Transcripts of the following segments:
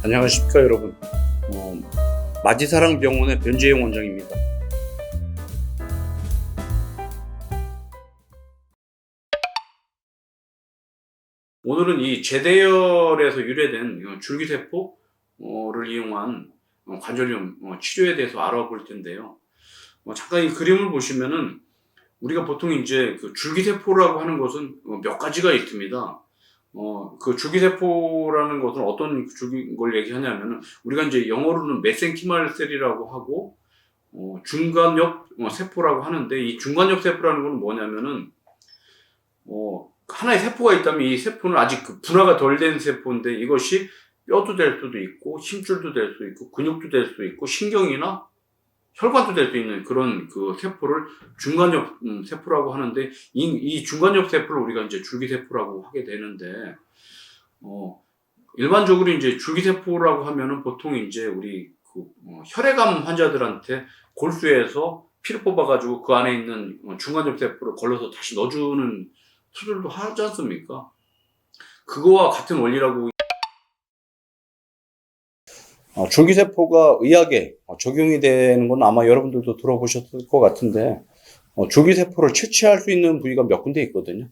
안녕하십니까 여러분. 마지사랑병원의 변재영 원장입니다. 오늘은 이 제대열에서 유래된 줄기세포를 이용한 관절염 치료에 대해서 알아볼 텐데요. 잠깐 이 그림을 보시면은 우리가 보통 이제 그 줄기세포라고 하는 것은 몇 가지가 있습니다. 그 줄기세포라는 것은 어떤 걸 얘기하냐면은 우리가 이제 영어로는 메센키말 셀이라고 하고 중간엽 세포라고 하는데, 이 중간엽 세포라는 건 뭐냐면은 하나의 세포가 있다면 이 세포는 아직 그 분화가 덜 된 세포인데, 이것이 뼈도 될 수도 있고 힘줄도 될 수 있고 근육도 될 수 있고 신경이나 혈관도 될 수 있는 그런 그 세포를 중간엽 세포라고 하는데, 이 중간엽 세포를 우리가 이제 줄기세포라고 하게 되는데, 일반적으로 이제 줄기세포라고 하면은 보통 이제 우리 그 혈액암 환자들한테 골수에서 피를 뽑아가지고 그 안에 있는 중간엽 세포를 걸러서 다시 넣어주는 수술도 하지 않습니까? 그거와 같은 원리라고. 줄기세포가 의학에 적용이 되는 건 아마 여러분들도 들어보셨을 것 같은데, 줄기세포를 채취할 수 있는 부위가 몇 군데 있거든요.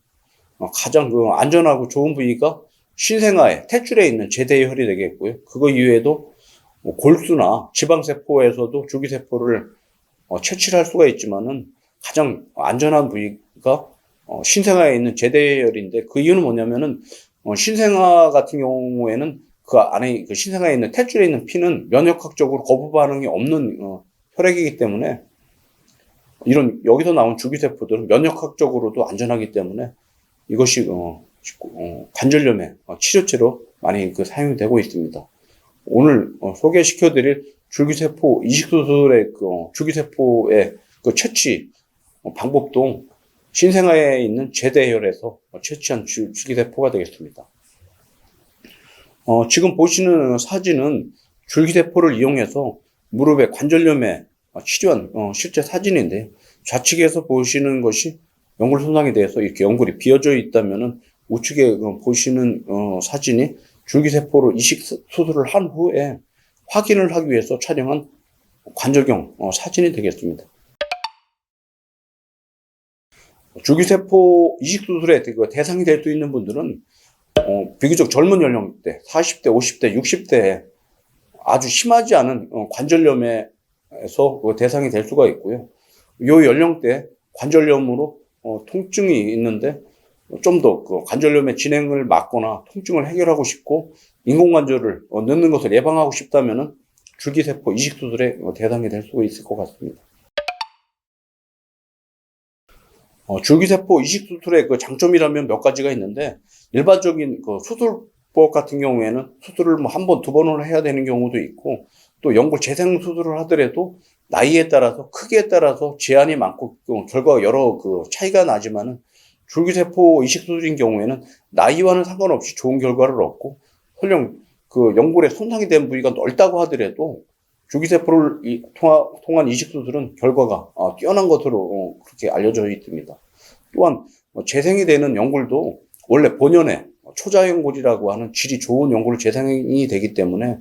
가장 그 안전하고 좋은 부위가 신생아의 탯줄에 있는 제대혈이 되겠고요. 그거 이외에도 골수나 지방세포에서도 줄기세포를 채취를 할 수가 있지만은 가장 안전한 부위가 신생아에 있는 제대혈인데, 그 이유는 뭐냐면은 신생아 같은 경우에는 그 안에 그 신생아에 있는 탯줄에 있는 피는 면역학적으로 거부 반응이 없는 혈액이기 때문에, 여기서 나온 줄기세포들은 면역학적으로도 안전하기 때문에 이것이 관절염의 치료제로 많이 사용이 되고 있습니다. 오늘 소개시켜드릴 줄기세포 이식수술의 줄기세포의 채취 방법도 신생아에 있는 제대혈에서 채취한 줄기세포가 되겠습니다. 지금 보시는 사진은 줄기세포를 이용해서 무릎의 관절염에 치료한 실제 사진인데요. 좌측에서 보시는 것이 연골 손상에 대해서 이렇게 연골이 비어져 있다면은, 우측에 보시는 사진이 줄기세포로 이식 수술을 한 후에 확인을 하기 위해서 촬영한 관절경 사진이 되겠습니다. 줄기세포 이식 수술의 대상이 될 수 있는 분들은 비교적 젊은 연령대, 40대, 50대, 60대에 아주 심하지 않은 관절염에서 대상이 될 수가 있고요. 이 연령대 관절염으로 통증이 있는데 좀 더 관절염의 진행을 막거나 통증을 해결하고 싶고 인공관절을 넣는 것을 예방하고 싶다면은 줄기세포 이식 수술의 대상이 될 수 있을 것 같습니다. 줄기세포 이식 수술의 장점이라면 몇 가지가 있는데, 일반적인 수술법 같은 경우에는 수술을 한 번, 두 번을 해야 되는 경우도 있고, 또 연골 재생 수술을 하더라도 나이에 따라서 크기에 따라서 제한이 많고 결과가 여러 차이가 나지만은, 줄기세포 이식 수술인 경우에는 나이와는 상관없이 좋은 결과를 얻고, 설령 연골에 손상이 된 부위가 넓다고 하더라도 줄기세포를 통한 이식 수술은 결과가 뛰어난 것으로 그렇게 알려져 있습니다. 또한 재생이 되는 연골도 원래 본연의 초자연골이라고 하는 질이 좋은 연골로 재생이 되기 때문에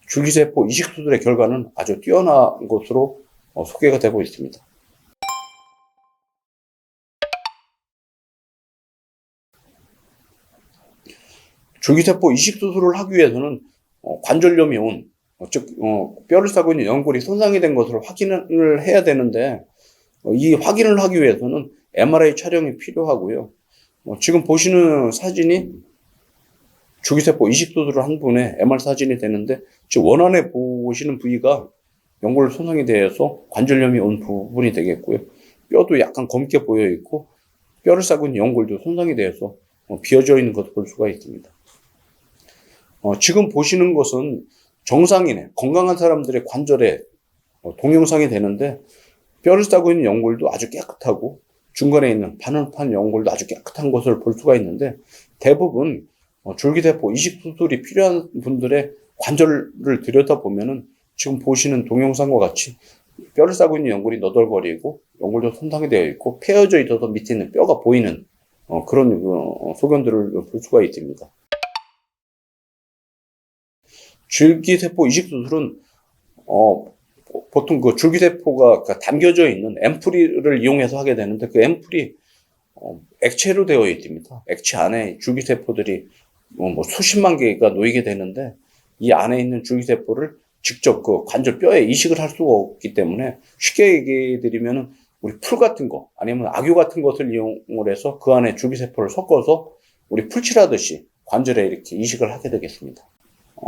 줄기세포 이식 수술의 결과는 아주 뛰어난 것으로 소개가 되고 있습니다. 줄기세포 이식 수술을 하기 위해서는 관절염이 온, 즉 뼈를 싸고 있는 연골이 손상이 된 것을 확인을 해야 되는데, 이 확인을 하기 위해서는 MRI 촬영이 필요하고요. 지금 보시는 사진이 줄기세포 이식 수술을 한 분의 MR 사진이 되는데, 지금 원안에 보시는 부위가 연골 손상이 되어서 관절염이 온 부분이 되겠고요. 뼈도 약간 검게 보여 있고 뼈를 싸고 있는 연골도 손상이 되어서 비어져 있는 것을 볼 수가 있습니다. 지금 보시는 것은 정상인의 건강한 사람들의 관절의 동영상이 되는데, 뼈를 싸고 있는 연골도 아주 깨끗하고 중간에 있는 반원판 연골도 아주 깨끗한 것을 볼 수가 있는데, 대부분 줄기세포 이식 수술이 필요한 분들의 관절을 들여다보면은 지금 보시는 동영상과 같이 뼈를 싸고 있는 연골이 너덜거리고 연골도 손상이 되어 있고 패여져 있어서 밑에 있는 뼈가 보이는 그런 소견들을 볼 수가 있습니다. 줄기세포 이식수술은 보통 그 줄기세포가 담겨져 있는 앰플을 이용해서 하게 되는데 그 앰플이 액체로 되어 있습니다. 액체 안에 줄기세포들이 뭐 수십만 개가 놓이게 되는데 이 안에 있는 줄기세포를 직접 그 관절 뼈에 이식을 할 수가 없기 때문에 쉽게 얘기해 드리면은 우리 풀 같은 거 아니면 악유 같은 것을 이용을 해서 그 안에 줄기세포를 섞어서 우리 풀칠하듯이 관절에 이렇게 이식을 하게 되겠습니다.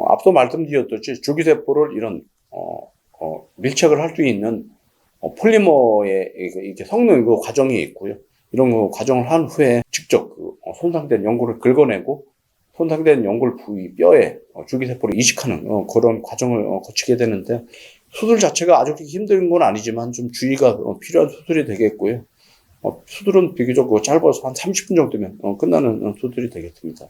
앞서 말씀드렸듯이 줄기세포를 이런 밀착을 할 수 있는 폴리머의 이렇게 섞는 그 과정이 있고요. 이런 거 과정을 한 후에 직접 그 손상된 연골을 긁어내고 손상된 연골 부위 뼈에 줄기세포를 이식하는 그런 과정을 거치게 되는데 수술 자체가 아주 힘든 건 아니지만 좀 주의가 필요한 수술이 되겠고요. 수술은 비교적 짧아서 한 30분 정도면 끝나는 수술이 되겠습니다.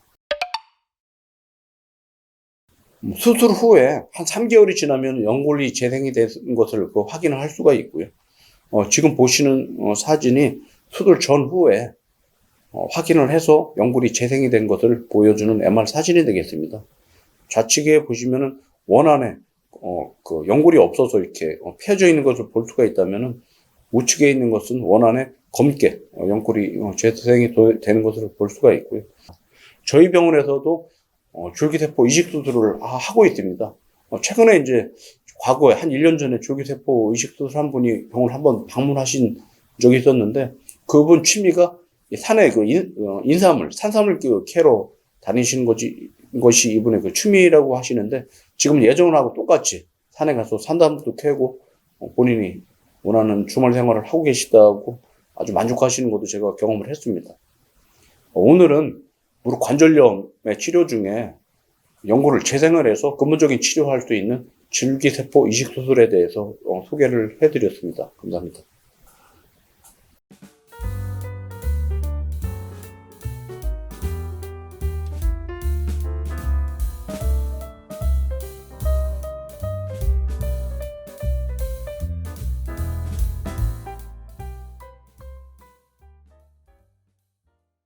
수술 후에 한 3개월이 지나면 연골이 재생이 된 것을 확인을 할 수가 있고요. 지금 보시는 사진이 수술 전후에 확인을 해서 연골이 재생이 된 것을 보여주는 MR 사진이 되겠습니다. 좌측에 보시면은 원안에 그 연골이 없어서 이렇게 펴져 있는 것을 볼 수가 있다면은 우측에 있는 것은 원안에 검게 연골이 재생이 되는 것을 볼 수가 있고요. 저희 병원에서도 줄기세포 이식 수술을 하고 있습니다. 최근에 이제 과거에 한 1년 전에 줄기세포 이식 수술 한 분이 병원을 한번 방문하신 적이 있었는데 그분 취미가 산에 그 산삼을 캐러 다니시는 것이 이분의 그 취미라고 하시는데 지금 예전하고 똑같이 산에 가서 산삼도 캐고 본인이 원하는 주말 생활을 하고 계시다고 아주 만족하시는 것도 제가 경험을 했습니다. 오늘은 무릎 관절염의 치료 중에 연골을 재생을 해서 근본적인 치료할 수 있는 줄기세포 이식 수술에 대해서 소개를 해드렸습니다. 감사합니다.